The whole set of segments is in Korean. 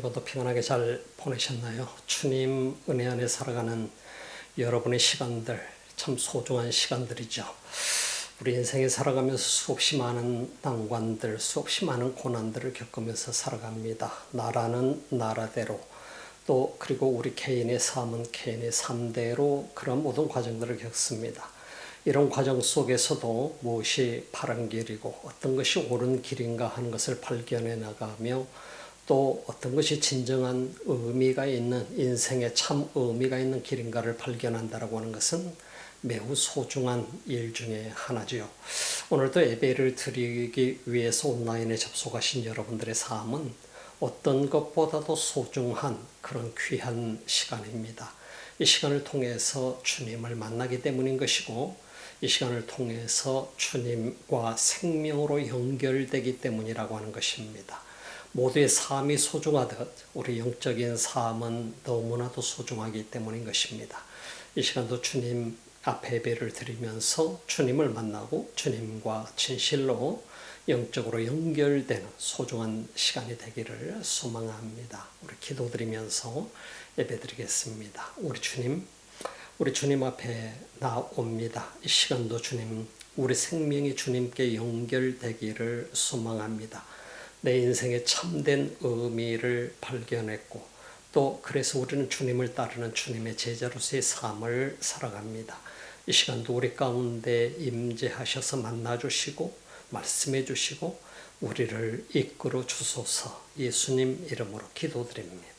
주말고도 평안하게 잘 보내셨나요? 주님 은혜 안에 살아가는 여러분의 시간들 참 소중한 시간들이죠. 우리 인생에 살아가면서 수없이 많은 난관들, 수없이 많은 고난들을 겪으면서 살아갑니다. 나라는 나라대로 또 그리고 우리 개인의 삶은 개인의 삶대로 그런 모든 과정들을 겪습니다. 이런 과정 속에서도 무엇이 바른 길이고 어떤 것이 옳은 길인가 하는 것을 발견해 나가며 또 어떤 것이 진정한 의미가 있는 인생에 참 의미가 있는 길인가를 발견한다라고 하는 것은 매우 소중한 일 중에 하나지요. 오늘도 예배를 드리기 위해서 온라인에 접속하신 여러분들의 삶은 어떤 것보다도 소중한 그런 귀한 시간입니다. 이 시간을 통해서 주님을 만나기 때문인 것이고 이 시간을 통해서 주님과 생명으로 연결되기 때문이라고 하는 것입니다. 모두의 삶이 소중하듯 우리 영적인 삶은 너무나도 소중하기 때문인 것입니다. 이 시간도 주님 앞에 예배를 드리면서 주님을 만나고 주님과 진실로 영적으로 연결되는 소중한 시간이 되기를 소망합니다. 우리 기도드리면서 예배드리겠습니다. 우리 주님 앞에 나옵니다. 이 시간도 주님, 우리 생명이 주님께 연결되기를 소망합니다. 내 인생의 참된 의미를 발견했고 또 그래서 우리는 주님을 따르는 주님의 제자로서의 삶을 살아갑니다. 이 시간도 우리 가운데 임재하셔서 만나주시고 말씀해 주시고 우리를 이끌어 주소서. 예수님 이름으로 기도드립니다.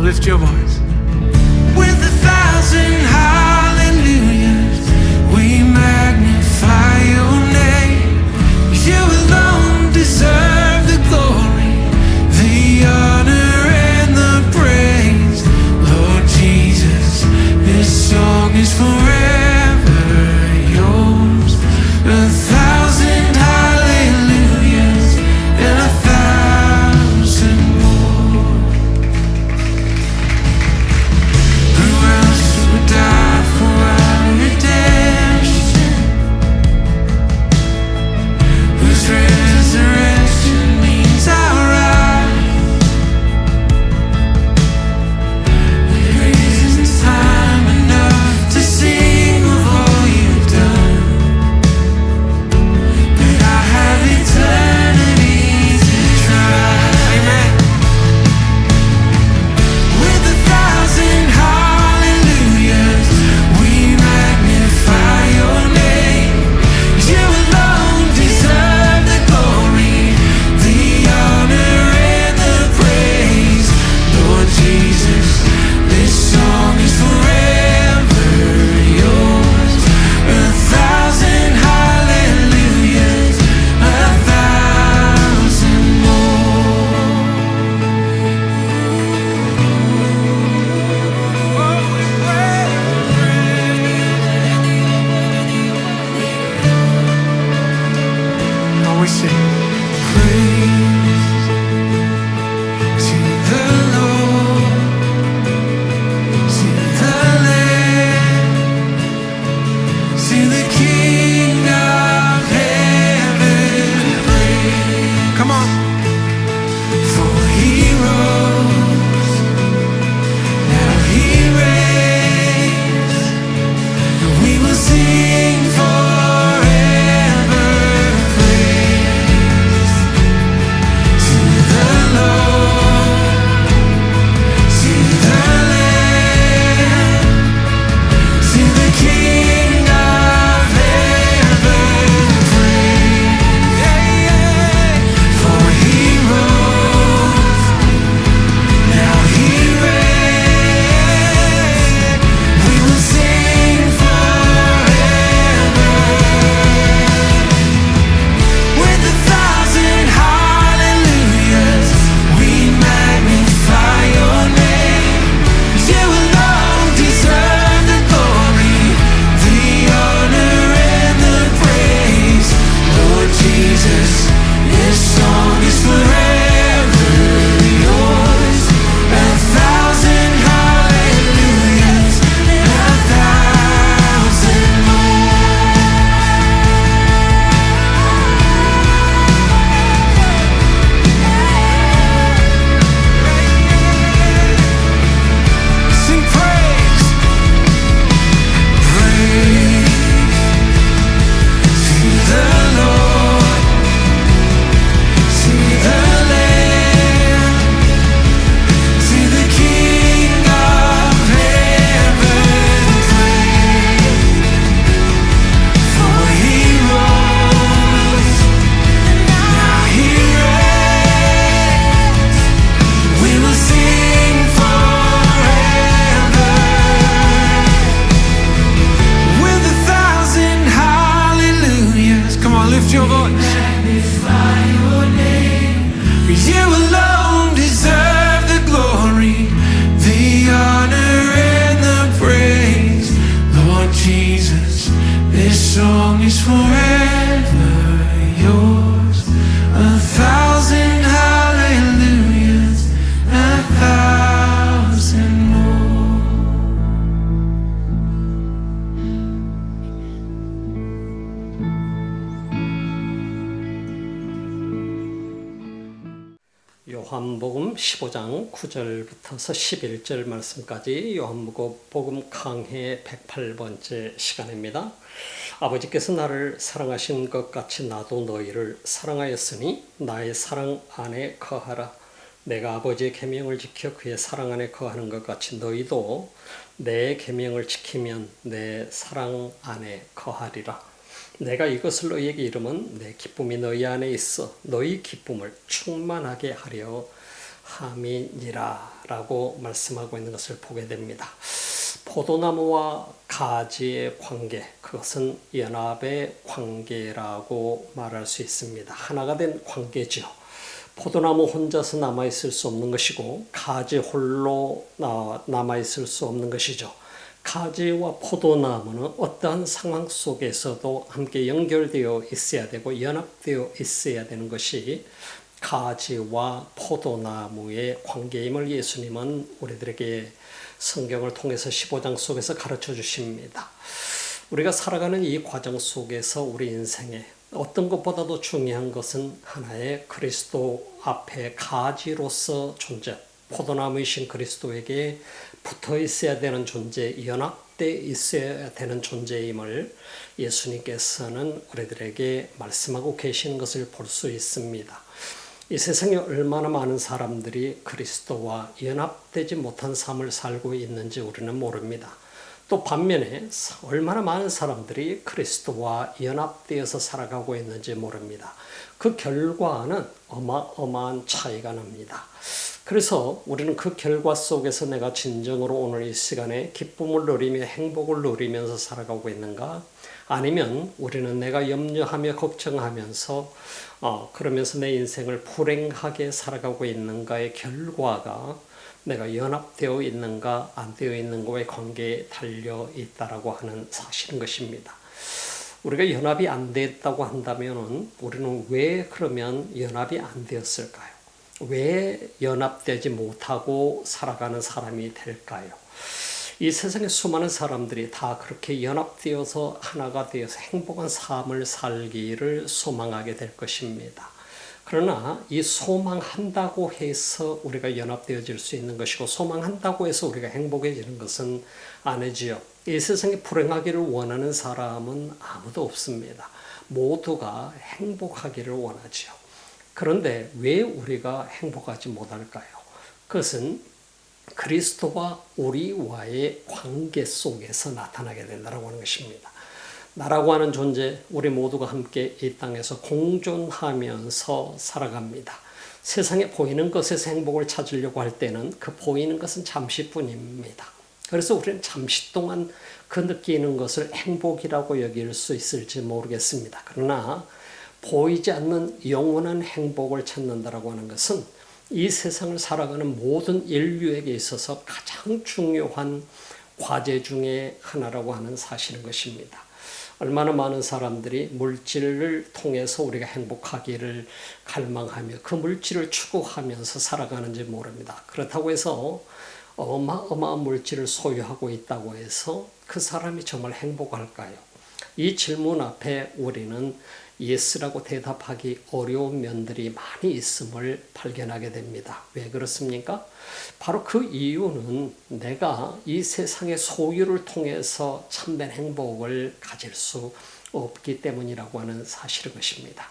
Lift your voice. With 1,000 hallelujahs, we magnify your name. You alone deserve the glory, the honor and the praise. Lord Jesus, this song is forever yours. 1,000 hallelujahs and 1,000 more. Who else would die? 요한복음 15장 9절부터서 11절 말씀까지 요한복음 강해 108번째 시간입니다. 아버지께서 나를 사랑하신 것 같이 나도 너희를 사랑하였으니 나의 사랑 안에 거하라. 내가 아버지의 계명을 지켜 그의 사랑 안에 거하는 것 같이 너희도 내 계명을 지키면 내 사랑 안에 거하리라. 내가 이것을 너희에게 이름은 내 기쁨이 너희 안에 있어 너희 기쁨을 충만하게 하려 함이니라 라고 말씀하고 있는 것을 보게 됩니다. 포도나무와 가지의 관계, 그것은 연합의 관계라고 말할 수 있습니다. 하나가 된 관계죠. 포도나무 혼자서 남아있을 수 없는 것이고 가지 홀로 남아있을 수 없는 것이죠. 가지와 포도나무는 어떠한 상황 속에서도 함께 연결되어 있어야 되고 연합되어 있어야 되는 것이 가지와 포도나무의 관계임을 예수님은 우리들에게 성경을 통해서 15장 속에서 가르쳐 주십니다. 우리가 살아가는 이 과정 속에서 우리 인생에 어떤 것보다도 중요한 것은 하나의 그리스도 앞에 가지로서 존재, 포도나무이신 그리스도에게 붙어 있어야 되는 존재, 연합되어 있어야 되는 존재임을 예수님께서는 우리들에게 말씀하고 계시는 것을 볼 수 있습니다. 이 세상에 얼마나 많은 사람들이 그리스도와 연합되지 못한 삶을 살고 있는지 우리는 모릅니다. 또 반면에 얼마나 많은 사람들이 그리스도와 연합되어서 살아가고 있는지 모릅니다. 그 결과는 어마어마한 차이가 납니다. 그래서 우리는 그 결과 속에서 내가 진정으로 오늘 이 시간에 기쁨을 누리며 행복을 누리면서 살아가고 있는가? 아니면 우리는 내가 염려하며 걱정하면서 그러면서 내 인생을 불행하게 살아가고 있는가의 결과가 내가 연합되어 있는가 안 되어 있는가의 관계에 달려 있다라고 하는 사실인 것입니다. 우리가 연합이 안 됐다고 한다면 우리는 왜 그러면 연합이 안 되었을까요? 왜 연합되지 못하고 살아가는 사람이 될까요? 이 세상에 수많은 사람들이 다 그렇게 연합되어서 하나가 되어서 행복한 삶을 살기를 소망하게 될 것입니다. 그러나 이 소망한다고 해서 우리가 연합되어질 수 있는 것이고 소망한다고 해서 우리가 행복해지는 것은 아니지요. 이 세상에 불행하기를 원하는 사람은 아무도 없습니다. 모두가 행복하기를 원하지요. 그런데 왜 우리가 행복하지 못할까요? 그것은 그리스도와 우리와의 관계 속에서 나타나게 된다고 하는 것입니다. 나라고 하는 존재, 우리 모두가 함께 이 땅에서 공존하면서 살아갑니다. 세상에 보이는 것에서 행복을 찾으려고 할 때는 그 보이는 것은 잠시뿐입니다. 그래서 우리는 잠시 동안 그 느끼는 것을 행복이라고 여길 수 있을지 모르겠습니다. 그러나 보이지 않는 영원한 행복을 찾는다라고 하는 것은 이 세상을 살아가는 모든 인류에게 있어서 가장 중요한 과제 중에 하나라고 하는 사실인 것입니다. 얼마나 많은 사람들이 물질을 통해서 우리가 행복하기를 갈망하며 그 물질을 추구하면서 살아가는지 모릅니다. 그렇다고 해서 어마어마한 물질을 소유하고 있다고 해서 그 사람이 정말 행복할까요? 이 질문 앞에 우리는 예스라고 대답하기 어려운 면들이 많이 있음을 발견하게 됩니다. 왜 그렇습니까? 바로 그 이유는 내가 이 세상의 소유를 통해서 참된 행복을 가질 수 없기 때문이라고 하는 사실인 것입니다.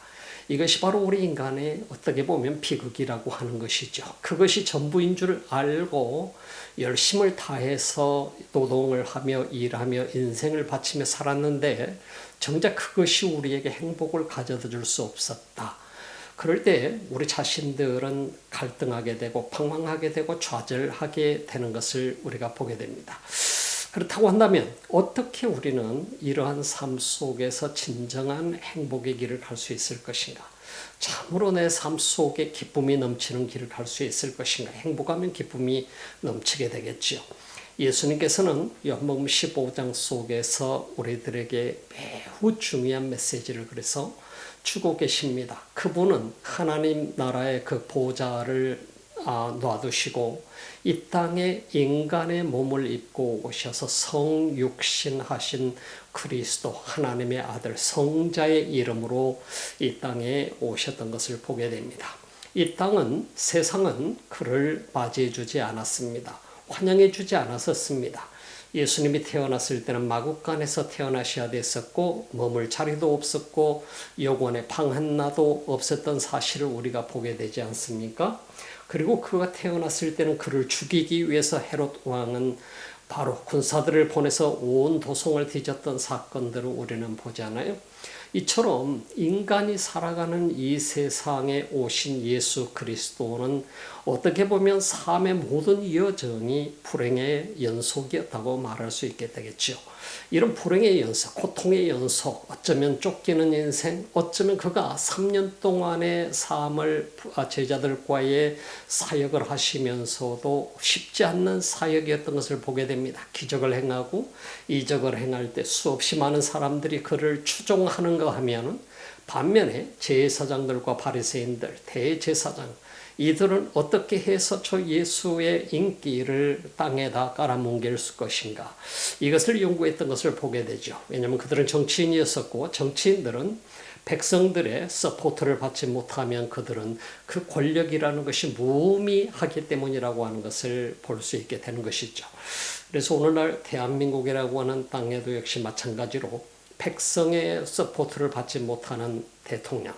이것이 바로 우리 인간의 어떻게 보면 비극이라고 하는 것이죠. 그것이 전부인 줄 알고 열심을 다해서 노동을 하며 일하며 인생을 바치며 살았는데 정작 그것이 우리에게 행복을 가져다 줄 수 없었다. 그럴 때 우리 자신들은 갈등하게 되고 방황하게 되고 좌절하게 되는 것을 우리가 보게 됩니다. 그렇다고 한다면 어떻게 우리는 이러한 삶 속에서 진정한 행복의 길을 갈 수 있을 것인가? 참으로 내 삶 속에 기쁨이 넘치는 길을 갈 수 있을 것인가? 행복하면 기쁨이 넘치게 되겠지요. 예수님께서는 요한복음 15장 속에서 우리들에게 매우 중요한 메시지를 그래서 주고 계십니다. 그분은 하나님 나라의 그 보좌를 놔두시고 이 땅에 인간의 몸을 입고 오셔서 성육신하신 그리스도 하나님의 아들 성자의 이름으로 이 땅에 오셨던 것을 보게 됩니다. 이 땅은, 세상은 그를 맞이해 주지 않았습니다. 환영해 주지 않았었습니다. 예수님이 태어났을 때는 마국간에서 태어나셔야 됐었고 머물 자리도 없었고 여관에 방 하나도 없었던 사실을 우리가 보게 되지 않습니까? 그리고 그가 태어났을 때는 그를 죽이기 위해서 헤롯 왕은 바로 군사들을 보내서 온 도성을 뒤졌던 사건들을 우리는 보잖아요. 이처럼 인간이 살아가는 이 세상에 오신 예수 그리스도는 어떻게 보면 삶의 모든 여정이 불행의 연속이었다고 말할 수 있게 되겠죠. 이런 불행의 연속, 고통의 연속, 어쩌면 쫓기는 인생, 어쩌면 그가 3년 동안의 삶을 제자들과의 사역을 하시면서도 쉽지 않는 사역이었던 것을 보게 됩니다. 기적을 행하고 이적을 행할 때 수없이 많은 사람들이 그를 추종하는가 하면은 반면에 제사장들과 바리새인들, 대제사장 이들은 어떻게 해서 저 예수의 인기를 땅에다 깔아뭉갤 것인가, 이것을 연구했던 것을 보게 되죠. 왜냐하면 그들은 정치인이었었고 정치인들은 백성들의 서포트를 받지 못하면 그들은 그 권력이라는 것이 무의미하기 때문이라고 하는 것을 볼 수 있게 되는 것이죠. 그래서 오늘날 대한민국이라고 하는 땅에도 역시 마찬가지로 백성의 서포트를 받지 못하는 대통령,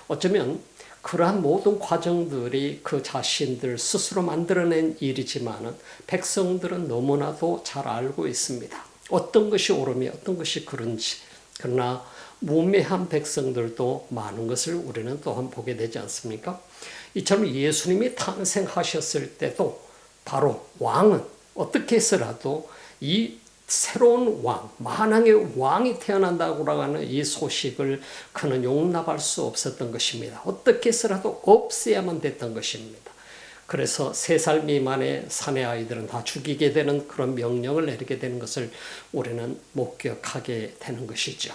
어쩌면 그러한 모든 과정들이 그 자신들 스스로 만들어낸 일이지만은 백성들은 너무나도 잘 알고 있습니다. 어떤 것이 옳으며 어떤 것이 그른지. 그러나 무매한 백성들도 많은 것을 우리는 또한 보게 되지 않습니까? 이처럼 예수님이 탄생하셨을 때도 바로 왕은 어떻게 해서라도 이 새로운 왕, 만왕의 왕이 태어난다고 하는 이 소식을 그는 용납할 수 없었던 것입니다. 어떻게 해서라도 없애야만 됐던 것입니다. 그래서 3살 미만의 사내 아이들은 다 죽이게 되는 그런 명령을 내리게 되는 것을 우리는 목격하게 되는 것이죠.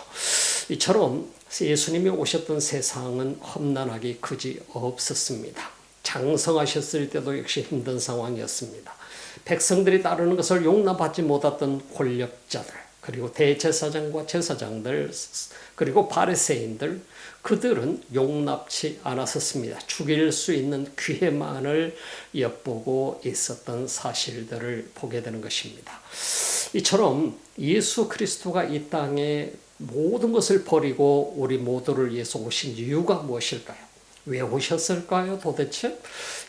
이처럼 예수님이 오셨던 세상은 험난하기 그지 없었습니다. 장성하셨을 때도 역시 힘든 상황이었습니다. 백성들이 따르는 것을 용납하지 못했던 권력자들, 그리고 대제사장과 제사장들, 그리고 바리새인들, 그들은 용납치 않았었습니다. 죽일 수 있는 기회만을 엿보고 있었던 사실들을 보게 되는 것입니다. 이처럼 예수 그리스도가 이 땅에 모든 것을 버리고 우리 모두를 위해서 오신 이유가 무엇일까요? 왜 오셨을까요? 도대체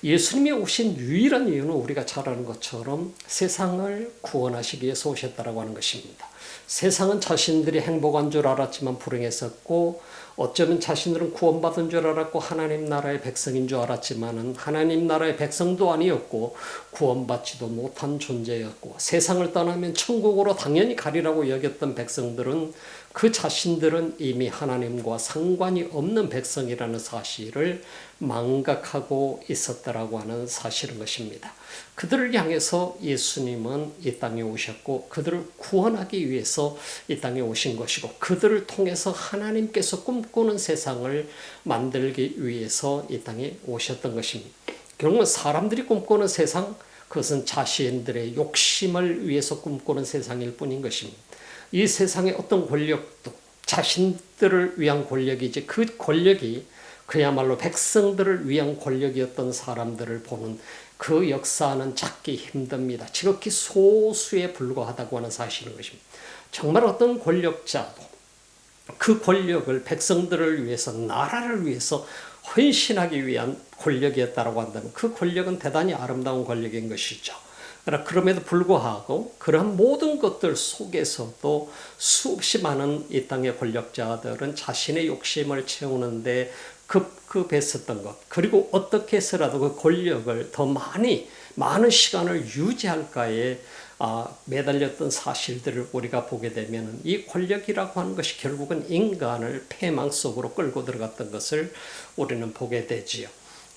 예수님이 오신 유일한 이유는 우리가 잘 아는 것처럼 세상을 구원하시기 위해서 오셨다라고 하는 것입니다. 세상은 자신들이 행복한 줄 알았지만 불행했었고, 어쩌면 자신들은 구원받은 줄 알았고 하나님 나라의 백성인 줄 알았지만은 하나님 나라의 백성도 아니었고 구원받지도 못한 존재였고, 세상을 떠나면 천국으로 당연히 가리라고 여겼던 백성들은 그 자신들은 이미 하나님과 상관이 없는 백성이라는 사실을 망각하고 있었다라고 하는 사실인 것입니다. 그들을 향해서 예수님은 이 땅에 오셨고 그들을 구원하기 위해서 이 땅에 오신 것이고, 그들을 통해서 하나님께서 꿈꾸는 세상을 만들기 위해서 이 땅에 오셨던 것입니다. 결국은 사람들이 꿈꾸는 세상, 그것은 자신들의 욕심을 위해서 꿈꾸는 세상일 뿐인 것입니다. 이 세상의 어떤 권력도 자신들을 위한 권력이지, 그 권력이 그야말로 백성들을 위한 권력이었던 사람들을 보는 그 역사는 찾기 힘듭니다. 지극히 소수에 불과하다고 하는 사실인 것입니다. 정말 어떤 권력자도 그 권력을 백성들을 위해서, 나라를 위해서 헌신하기 위한 권력이었다고 한다면 그 권력은 대단히 아름다운 권력인 것이죠. 그러나 그럼에도 불구하고 그러한 모든 것들 속에서도 수없이 많은 이 땅의 권력자들은 자신의 욕심을 채우는데 급급했었던 것, 그리고 어떻게 해서라도 그 권력을 더 많은 시간을 유지할까에 매달렸던 사실들을 우리가 보게 되면 이 권력이라고 하는 것이 결국은 인간을 패망 속으로 끌고 들어갔던 것을 우리는 보게 되지요.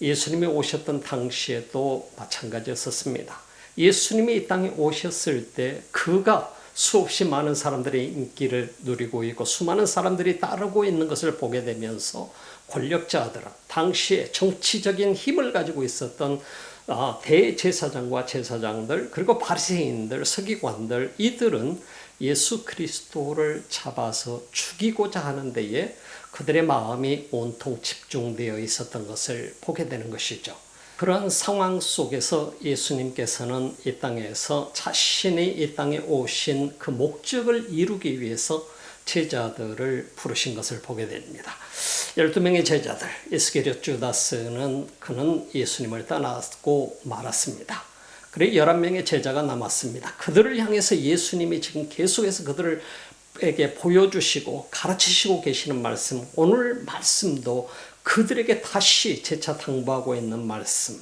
예수님이 오셨던 당시에도 마찬가지였었습니다. 예수님이 이 땅에 오셨을 때 그가 수없이 많은 사람들의 인기를 누리고 있고 수많은 사람들이 따르고 있는 것을 보게 되면서 권력자들은, 당시에 정치적인 힘을 가지고 있었던 대제사장과 제사장들, 그리고 바리새인들, 서기관들, 이들은 예수 그리스도를 잡아서 죽이고자 하는 데에 그들의 마음이 온통 집중되어 있었던 것을 보게 되는 것이죠. 그런 상황 속에서 예수님께서는 이 땅에서 자신이 이 땅에 오신 그 목적을 이루기 위해서 제자들을 부르신 것을 보게 됩니다. 12명의 제자들, 이스게리옷 주다스는 그는 예수님을 떠나고 말았습니다. 그리고 11명의 제자가 남았습니다. 그들을 향해서 예수님이 지금 계속해서 그들에게 보여주시고 가르치시고 계시는 말씀, 오늘 말씀도 그들에게 다시 재차 당부하고 있는 말씀,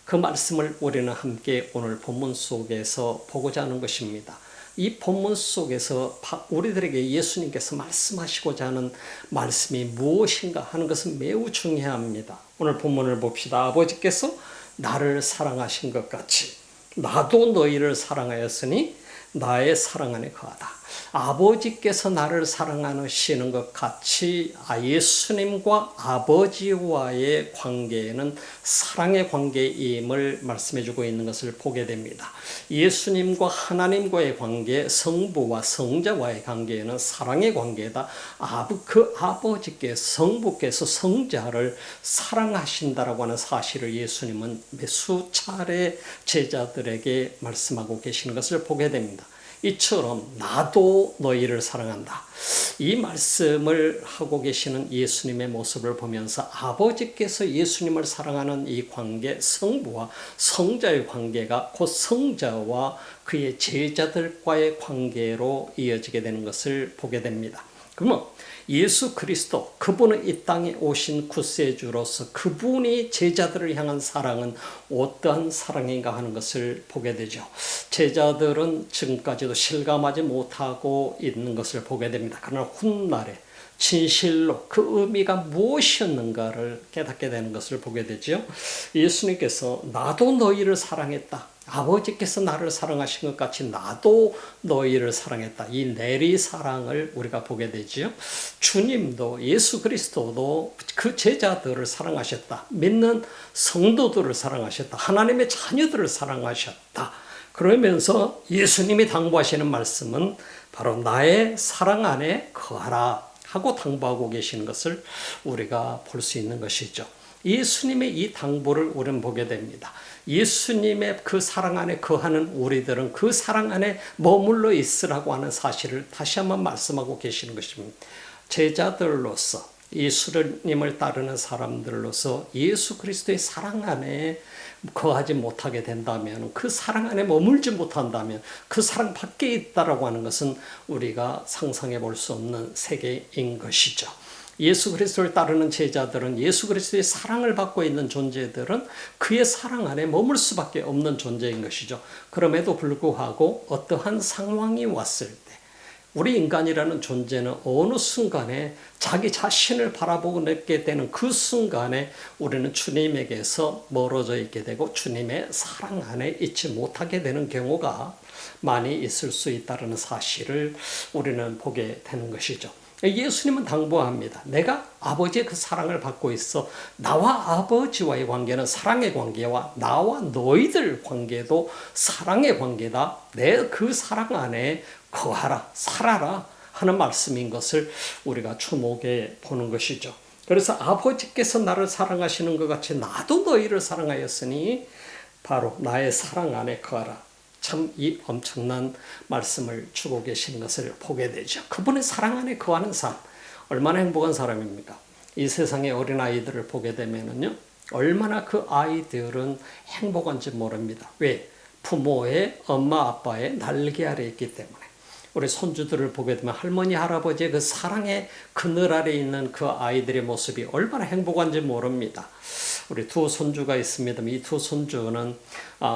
그 말씀을 우리는 함께 오늘 본문 속에서 보고자 하는 것입니다. 이 본문 속에서 우리들에게 예수님께서 말씀하시고자 하는 말씀이 무엇인가 하는 것은 매우 중요합니다. 오늘 본문을 봅시다. 아버지께서 나를 사랑하신 것 같이 나도 너희를 사랑하였으니 나의 사랑 안에 거하다. 아버지께서 나를 사랑하시는 것 같이 예수님과 아버지와의 관계는 사랑의 관계임을 말씀해주고 있는 것을 보게 됩니다. 예수님과 하나님과의 관계, 성부와 성자와의 관계는 사랑의 관계다. 그 아버지께서, 성부께서 성자를 사랑하신다라고 하는 사실을 예수님은 몇 차례 제자들에게 말씀하고 계시는 것을 보게 됩니다. 이처럼 나도 너희를 사랑한다. 이 말씀을 하고 계시는 예수님의 모습을 보면서 아버지께서 예수님을 사랑하는 이 관계, 성부와 성자의 관계가 곧 성자와 그의 제자들과의 관계로 이어지게 되는 것을 보게 됩니다. 그러면 예수 그리스도, 그분은 이 땅에 오신 구세주로서 그분이 제자들을 향한 사랑은 어떠한 사랑인가 하는 것을 보게 되죠. 제자들은 지금까지도 실감하지 못하고 있는 것을 보게 됩니다. 그러나 훗날에 진실로 그 의미가 무엇이었는가를 깨닫게 되는 것을 보게 되죠. 예수님께서 나도 너희를 사랑했다. 아버지께서 나를 사랑하신 것 같이 나도 너희를 사랑했다. 이 내리 사랑을 우리가 보게 되지요. 주님도 예수 그리스도도 그 제자들을 사랑하셨다. 믿는 성도들을 사랑하셨다. 하나님의 자녀들을 사랑하셨다. 그러면서 예수님이 당부하시는 말씀은 바로 나의 사랑 안에 거하라 하고 당부하고 계시는 것을 우리가 볼 수 있는 것이죠. 예수님의 이 당부를 우리는 보게 됩니다. 예수님의 그 사랑 안에 거하는 우리들은 그 사랑 안에 머물러 있으라고 하는 사실을 다시 한번 말씀하고 계시는 것입니다. 제자들로서 예수님을 따르는 사람들로서 예수 그리스도의 사랑 안에 거하지 못하게 된다면, 그 사랑 안에 머물지 못한다면 그 사랑 밖에 있다라고 하는 것은 우리가 상상해 볼 수 없는 세계인 것이죠. 예수 그리스도를 따르는 제자들은 예수 그리스도의 사랑을 받고 있는 존재들은 그의 사랑 안에 머물 수밖에 없는 존재인 것이죠. 그럼에도 불구하고 어떠한 상황이 왔을 때 우리 인간이라는 존재는 어느 순간에 자기 자신을 바라보고 느끼게 되는 그 순간에 우리는 주님에게서 멀어져 있게 되고 주님의 사랑 안에 있지 못하게 되는 경우가 많이 있을 수 있다는 사실을 우리는 보게 되는 것이죠. 예수님은 당부합니다. 내가 아버지의 그 사랑을 받고 있어 나와 아버지와의 관계는 사랑의 관계와 나와 너희들 관계도 사랑의 관계다. 내 그 사랑 안에 거하라, 살아라 하는 말씀인 것을 우리가 주목해 보는 것이죠. 그래서 아버지께서 나를 사랑하시는 것 같이 나도 너희를 사랑하였으니 바로 나의 사랑 안에 거하라. 참 이 엄청난 말씀을 주고 계시는 것을 보게 되죠. 그분의 사랑 안에 거하는 삶, 얼마나 행복한 사람입니까? 이 세상의 어린아이들을 보게 되면은요, 얼마나 그 아이들은 행복한지 모릅니다. 왜? 부모의, 엄마, 아빠의 날개 아래 있기 때문에. 우리 손주들을 보게 되면 할머니, 할아버지의 그 사랑의 그늘 아래 있는 그 아이들의 모습이 얼마나 행복한지 모릅니다. 우리 두 손주가 있습니다. 이 두 손주는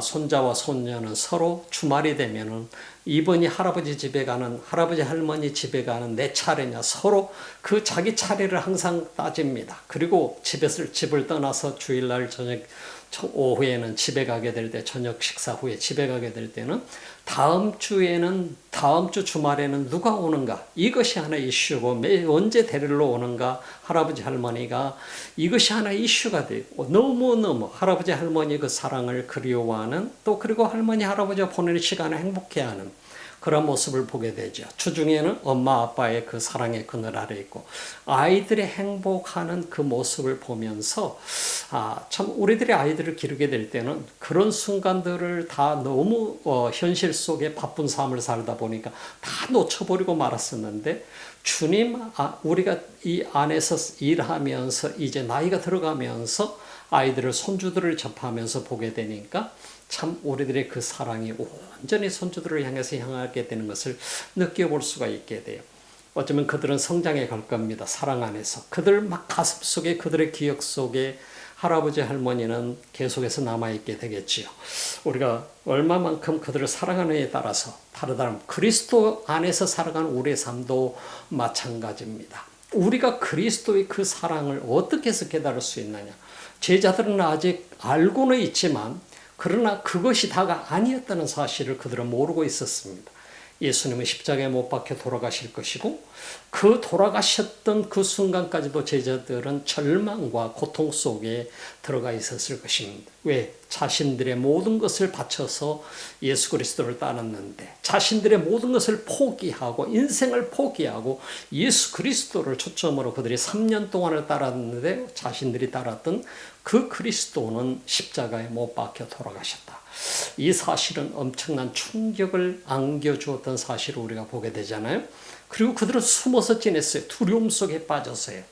손자와 손녀는 서로 주말이 되면은 이번이 할아버지 집에 가는, 할아버지 할머니 집에 가는 내 차례냐 서로 그 자기 차례를 항상 따집니다. 그리고 집을 떠나서 주일날 저녁 오후에는 집에 가게 될 때, 저녁 식사 후에 집에 가게 될 때는 다음 주 주말에는 누가 오는가, 이것이 하나 이슈고, 언제 데리러 오는가, 할아버지 할머니가 이것이 하나 이슈가 되고, 너무너무 할아버지 할머니 그 사랑을 그리워하는, 또 그리고 할머니 할아버지가 보내는 시간을 행복해하는 그런 모습을 보게 되죠. 주중에는 엄마 아빠의 그 사랑의 그늘 아래 있고 아이들의 행복하는 그 모습을 보면서 참 우리들의 아이들을 기르게 될 때는 그런 순간들을 다 너무 현실 속에 바쁜 삶을 살다 보니까 다 놓쳐버리고 말았었는데 주님, 우리가 이 안에서 일하면서 이제 나이가 들어가면서 아이들을 손주들을 접하면서 보게 되니까 참 우리들의 그 사랑이 온전히 손주들을 향해서 향하게 되는 것을 느껴볼 수가 있게 돼요. 어쩌면 그들은 성장해 갈 겁니다. 사랑 안에서. 그들 막 가슴 속에 그들의 기억 속에 할아버지 할머니는 계속해서 남아있게 되겠지요. 우리가 얼마만큼 그들을 사랑하느냐에 따라서 다르다면 그리스도 안에서 살아가는 우리의 삶도 마찬가지입니다. 우리가 그리스도의 그 사랑을 어떻게 해서 깨달을 수 있느냐. 제자들은 아직 알고는 있지만 그러나 그것이 다가 아니었다는 사실을 그들은 모르고 있었습니다. 예수님은 십자가에 못 박혀 돌아가실 것이고 그 돌아가셨던 그 순간까지도 제자들은 절망과 고통 속에 들어가 있었을 것입니다. 왜? 자신들의 모든 것을 바쳐서 예수 그리스도를 따랐는데 자신들의 모든 것을 포기하고 인생을 포기하고 예수 그리스도를 초점으로 그들이 3년 동안을 따랐는데 자신들이 따랐던 그 그리스도는 십자가에 못 박혀 돌아가셨다. 이 사실은 엄청난 충격을 안겨주었던 사실을 우리가 보게 되잖아요. 그리고 그들은 숨어서 지냈어요. 두려움 속에 빠졌어요.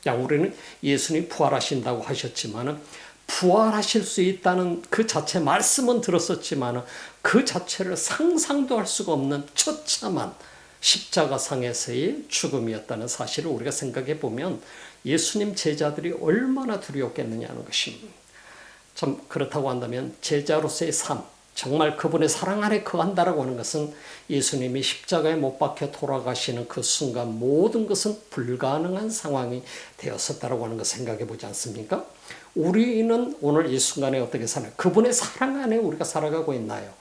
우리는 예수님 부활하신다고 하셨지만 부활하실 수 있다는 그 자체 말씀은 들었었지만 그 자체를 상상도 할 수가 없는 처참한 십자가상에서의 죽음이었다는 사실을 우리가 생각해 보면 예수님 제자들이 얼마나 두려웠겠느냐는 것입니다. 참 그렇다고 한다면 제자로서의 삶, 정말 그분의 사랑 안에 거한다라고 하는 것은 예수님이 십자가에 못 박혀 돌아가시는 그 순간 모든 것은 불가능한 상황이 되었었다라고 하는 것을 생각해 보지 않습니까? 우리는 오늘 이 순간에 어떻게 사나요? 그분의 사랑 안에 우리가 살아가고 있나요?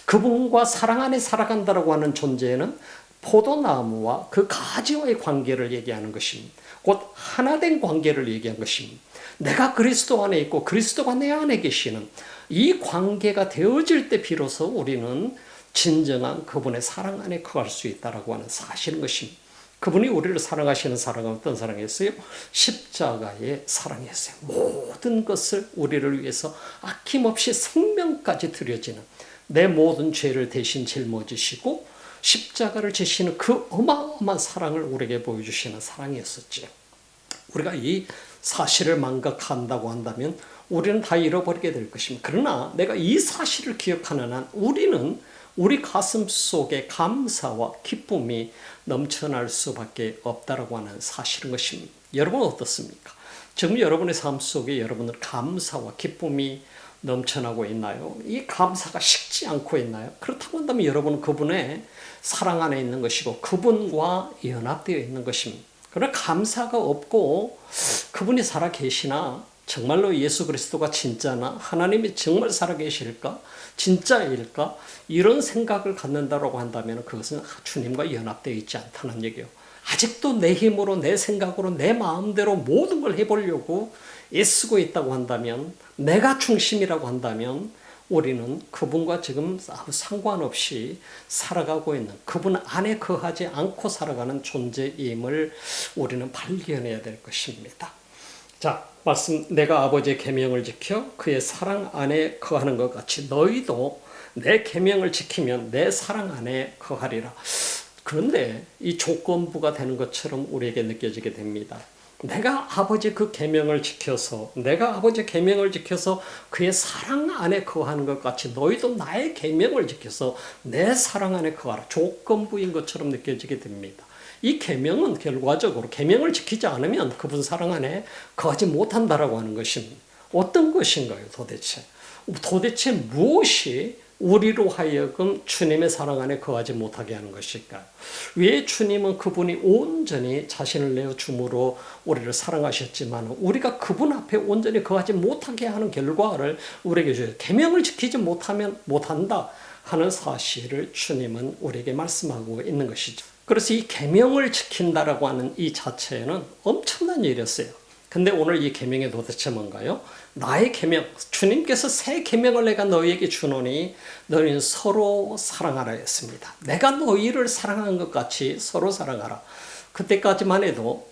그분과 사랑 안에 살아간다라고 하는 존재는 포도나무와 그 가지와의 관계를 얘기하는 것입니다. 곧 하나된 관계를 얘기한 것입니다. 내가 그리스도 안에 있고 그리스도가 내 안에 계시는 이 관계가 되어질 때 비로소 우리는 진정한 그분의 사랑 안에 거할 수 있다라고 하는 사실인 것입니다. 그분이 우리를 사랑하시는 사랑은 어떤 사랑이었어요? 십자가의 사랑이었어요. 모든 것을 우리를 위해서 아낌없이 생명까지 드려지는 내 모든 죄를 대신 짊어지시고 십자가를 지시는 그 어마어마한 사랑을 우리에게 보여주시는 사랑이었었죠. 우리가 이 사실을 망각한다고 한다면 우리는 다 잃어버리게 될 것입니다. 그러나 내가 이 사실을 기억하는 한 우리는 우리 가슴 속에 감사와 기쁨이 넘쳐날 수밖에 없다라고 하는 사실인 것입니다. 여러분은 어떻습니까? 지금 여러분의 삶 속에 여러분은 감사와 기쁨이 넘쳐나고 있나요? 이 감사가 식지 않고 있나요? 그렇다고 한다면 여러분은 그분의 사랑 안에 있는 것이고 그분과 연합되어 있는 것입니다. 그러나 감사가 없고 그분이 살아 계시나 정말로 예수 그리스도가 진짜나 하나님이 정말 살아 계실까? 진짜일까? 이런 생각을 갖는다고 한다면 그것은 주님과 연합되어 있지 않다는 얘기예요. 아직도 내 힘으로 내 생각으로 내 마음대로 모든 걸 해보려고 애쓰고 있다고 한다면 내가 중심이라고 한다면 우리는 그분과 지금 상관없이 살아가고 있는 그분 안에 거하지 않고 살아가는 존재임을 우리는 발견해야 될 것입니다. 자, 말씀 내가 아버지의 계명을 지켜 그의 사랑 안에 거하는 것 같이 너희도 내 계명을 지키면 내 사랑 안에 거하리라. 그런데 이 조건부가 되는 것처럼 우리에게 느껴지게 됩니다. 내가 아버지 그 계명을 지켜서 내가 아버지 계명을 지켜서 그의 사랑 안에 거하는 것 같이 너희도 나의 계명을 지켜서 내 사랑 안에 거하라. 조건부인 것처럼 느껴지게 됩니다. 이 계명은 결과적으로 계명을 지키지 않으면 그분 사랑 안에 거하지 못한다라고 하는 것입니다. 어떤 것인가요, 도대체? 도대체 무엇이 우리로 하여금 주님의 사랑 안에 거하지 못하게 하는 것일까요? 왜 주님은 그분이 온전히 자신을 내어 줌으로 우리를 사랑하셨지만 우리가 그분 앞에 온전히 거하지 못하게 하는 결과를 우리에게 줘요. 계명을 지키지 못하면 못한다 하는 사실을 주님은 우리에게 말씀하고 있는 것이죠. 그래서 이 계명을 지킨다라고 하는 이 자체는 엄청난 일이었어요. 근데 오늘 이 계명이 도대체 뭔가요? 나의 계명, 주님께서 새 계명을 내가 너희에게 주노니 너희는 서로 사랑하라 했습니다. 내가 너희를 사랑한 것 같이 서로 사랑하라. 그때까지만 해도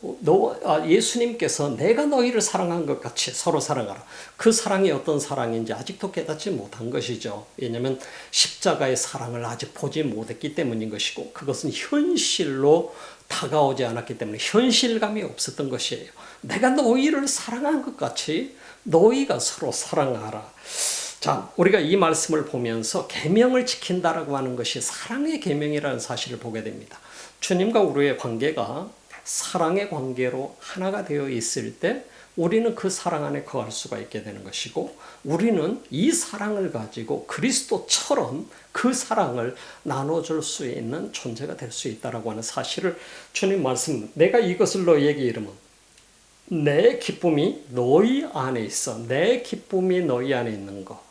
예수님께서 내가 너희를 사랑한 것 같이 서로 사랑하라. 그 사랑이 어떤 사랑인지 아직도 깨닫지 못한 것이죠. 왜냐하면 십자가의 사랑을 아직 보지 못했기 때문인 것이고, 그것은 현실로 다가오지 않았기 때문에 현실감이 없었던 것이에요. 내가 너희를 사랑한 것 같이 너희가 서로 사랑하라. 자, 우리가 이 말씀을 보면서 계명을 지킨다라고 하는 것이 사랑의 계명이라는 사실을 보게 됩니다. 주님과 우리의 관계가 사랑의 관계로 하나가 되어 있을 때 우리는 그 사랑 안에 거할 수가 있게 되는 것이고, 우리는 이 사랑을 가지고 그리스도처럼 그 사랑을 나눠줄 수 있는 존재가 될 수 있다라고 하는 사실을 주님 말씀, 내가 이것을 너희에게 이르면 내 기쁨이 너희 안에 있어. 내 기쁨이 너희 안에 있는 거.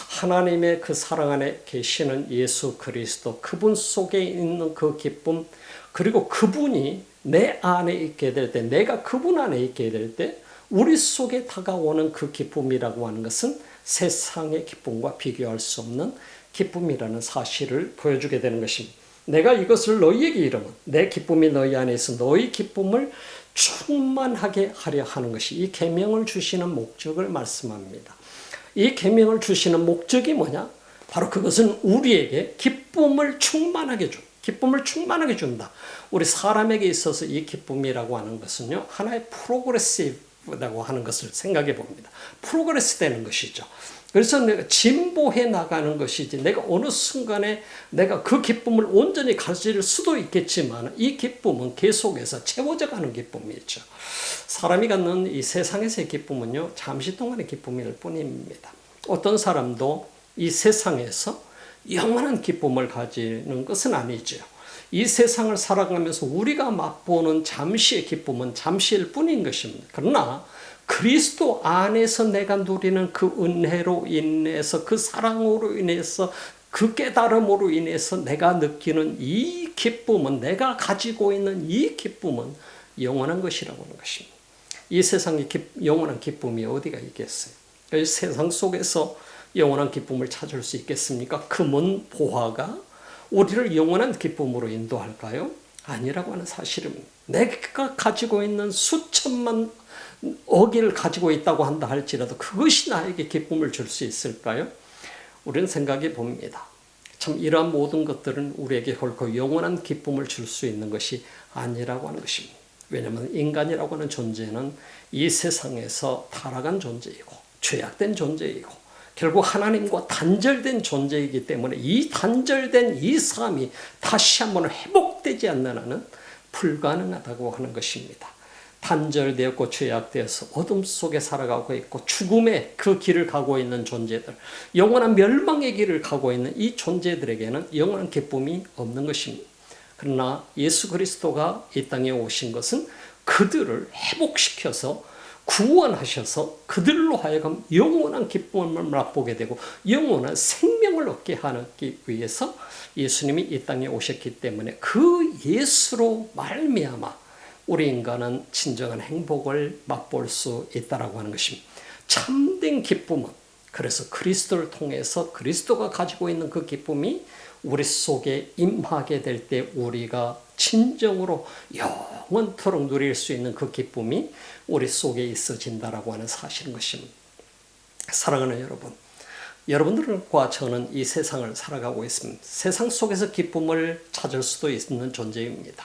하나님의 그 사랑 안에 계시는 예수 그리스도, 그분 속에 있는 그 기쁨, 그리고 그분이 내 안에 있게 될 때, 내가 그분 안에 있게 될 때 우리 속에 다가오는 그 기쁨이라고 하는 것은 세상의 기쁨과 비교할 수 없는 기쁨이라는 사실을 보여주게 되는 것입니다. 내가 이것을 너희에게 이르면 내 기쁨이 너희 안에 있어 너희 기쁨을 충만하게 하려 하는 것이 이 계명을 주시는 목적을 말씀합니다. 이 계명을 주시는 목적이 뭐냐? 바로 그것은 우리에게 기쁨을 충만하게 준다. 우리 사람에게 있어서 이 기쁨이라고 하는 것은요, 하나의 프로그레시브라고 하는 것을 생각해 봅니다. 프로그레스 되는 것이죠. 그래서 내가 진보해 나가는 것이지, 내가 어느 순간에 내가 그 기쁨을 온전히 가질 수도 있겠지만 이 기쁨은 계속해서 채워져 가는 기쁨이죠. 사람이 갖는 이 세상에서의 기쁨은요, 잠시 동안의 기쁨일 뿐입니다. 어떤 사람도 이 세상에서 영원한 기쁨을 가지는 것은 아니죠. 이 세상을 살아가면서 우리가 맛보는 잠시의 기쁨은 잠시일 뿐인 것입니다. 그러나 그리스도 안에서 내가 누리는 그 은혜로 인해서, 그 사랑으로 인해서, 그 깨달음으로 인해서 내가 느끼는 이 기쁨은, 내가 가지고 있는 이 기쁨은 영원한 것이라고 하는 것입니다. 이 세상에 영원한 기쁨이 어디가 있겠어요? 세상 속에서 영원한 기쁨을 찾을 수 있겠습니까? 금은 보화가 우리를 영원한 기쁨으로 인도할까요? 아니라고 하는 사실입니다. 내가 가지고 있는 수천만 억을 가지고 있다고 한다 할지라도 그것이 나에게 기쁨을 줄 수 있을까요? 우리는 생각해 봅니다. 참 이러한 모든 것들은 우리에게 결코 영원한 기쁨을 줄 수 있는 것이 아니라고 하는 것입니다. 왜냐하면 인간이라고 하는 존재는 이 세상에서 타락한 존재이고 죄악된 존재이고 결국 하나님과 단절된 존재이기 때문에 이 단절된 이 삶이 다시 한번 회복되지 않는 한은 불가능하다고 하는 것입니다. 단절되었고 죄악되어서 어둠 속에 살아가고 있고 죽음의 그 길을 가고 있는 존재들, 영원한 멸망의 길을 가고 있는 이 존재들에게는 영원한 기쁨이 없는 것입니다. 그러나 예수 그리스도가 이 땅에 오신 것은 그들을 회복시켜서 구원하셔서 그들로 하여금 영원한 기쁨을 맛보게 되고 영원한 생명을 얻게 하기 위해서 예수님이 이 땅에 오셨기 때문에 그 예수로 말미암아 우리 인간은 진정한 행복을 맛볼 수 있다라고 하는 것입니다. 참된 기쁨은 그래서 그리스도를 통해서 그리스도가 가지고 있는 그 기쁨이 우리 속에 임하게 될 때 우리가 진정으로 영원토록 누릴 수 있는 그 기쁨이 우리 속에 있어진다라고 하는 사실인 것입니다. 사랑하는 여러분, 여러분들과 저는 이 세상을 살아가고 있습니다. 세상 속에서 기쁨을 찾을 수도 있는 존재입니다.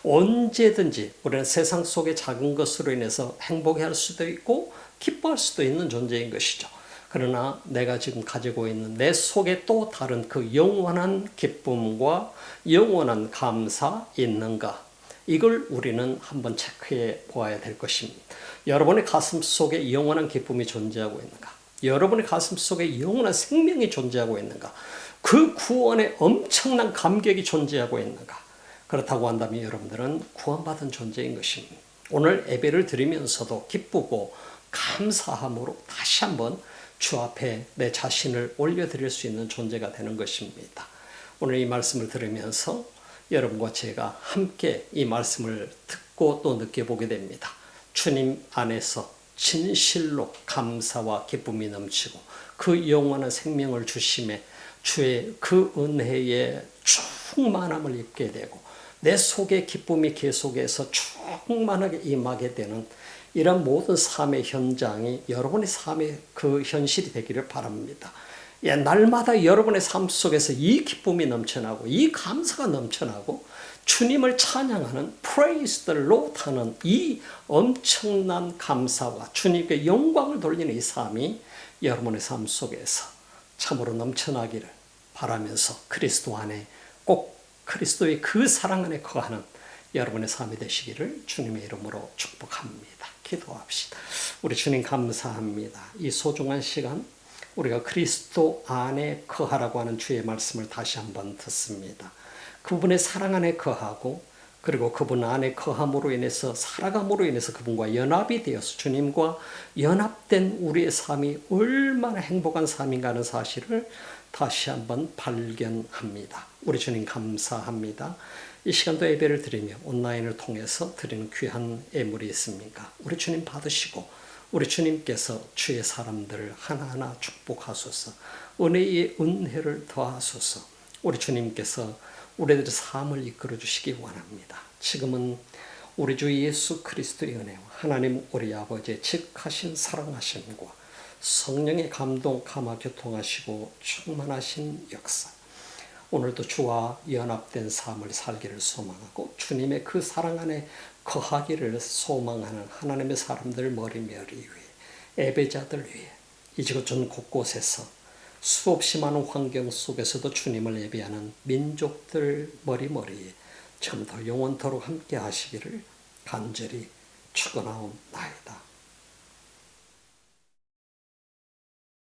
언제든지 우리는 세상 속의 작은 것으로 인해서 행복해할 수도 있고 기뻐할 수도 있는 존재인 것이죠. 그러나 내가 지금 가지고 있는 내 속에 또 다른 그 영원한 기쁨과 영원한 감사 있는가? 이걸 우리는 한번 체크해 보아야 될 것입니다. 여러분의 가슴 속에 영원한 기쁨이 존재하고 있는가? 여러분의 가슴 속에 영원한 생명이 존재하고 있는가? 그 구원에 엄청난 감격이 존재하고 있는가? 그렇다고 한다면 여러분들은 구원받은 존재인 것입니다. 오늘 예배를 드리면서도 기쁘고 감사함으로 다시 한번 주 앞에 내 자신을 올려드릴 수 있는 존재가 되는 것입니다. 오늘 이 말씀을 들으면서 여러분과 제가 함께 이 말씀을 듣고 또 느껴보게 됩니다. 주님 안에서 진실로 감사와 기쁨이 넘치고 그 영원한 생명을 주심에 주의 그 은혜의 충만함을 입게 되고 내 속에 기쁨이 계속해서 충만하게 임하게 되는 이런 모든 삶의 현장이 여러분의 삶의 그 현실이 되기를 바랍니다. 예, 날마다 여러분의 삶 속에서 이 기쁨이 넘쳐나고 이 감사가 넘쳐나고 주님을 찬양하는 Praise the Lord 하는 이 엄청난 감사와 주님께 영광을 돌리는 이 삶이 여러분의 삶 속에서 참으로 넘쳐나기를 바라면서 그리스도 안에 꼭 그리스도의 그 사랑 안에 거하는 여러분의 삶이 되시기를 주님의 이름으로 축복합니다. 기도합시다. 우리 주님 감사합니다. 이 소중한 시간 우리가 그리스도 안에 거하라고 하는 주의 말씀을 다시 한번 듣습니다. 그분의 사랑 안에 거하고 그리고 그분 안에 거함으로 인해서 살아감으로 인해서 그분과 연합이 되어서 주님과 연합된 우리의 삶이 얼마나 행복한 삶인가 하는 사실을 다시 한번 발견합니다. 우리 주님 감사합니다. 이 시간도 예배를 드리며 온라인을 통해서 드리는 귀한 예물이 있습니까? 우리 주님 받으시고 우리 주님께서 주의 사람들을 하나하나 축복하소서. 은혜의 은혜를 더하소서. 우리 주님께서 우리들의 삶을 이끌어 주시기 원합니다. 지금은 우리 주 예수 그리스도의 은혜와 하나님 우리 아버지의 직하신 사랑하심과 성령의 감동 감화 교통하시고 충만하신 역사, 오늘도 주와 연합된 삶을 살기를 소망하고 주님의 그 사랑 안에 거하기를 소망하는 하나님의 사람들 머리머리 위에 예배자들 위에 이 지구 전 곳곳에서 수없이 많은 환경 속에서도 주님을 예배하는 민족들 머리머리에 전부 영원토록 함께 하시기를 간절히 축원하옵나이다.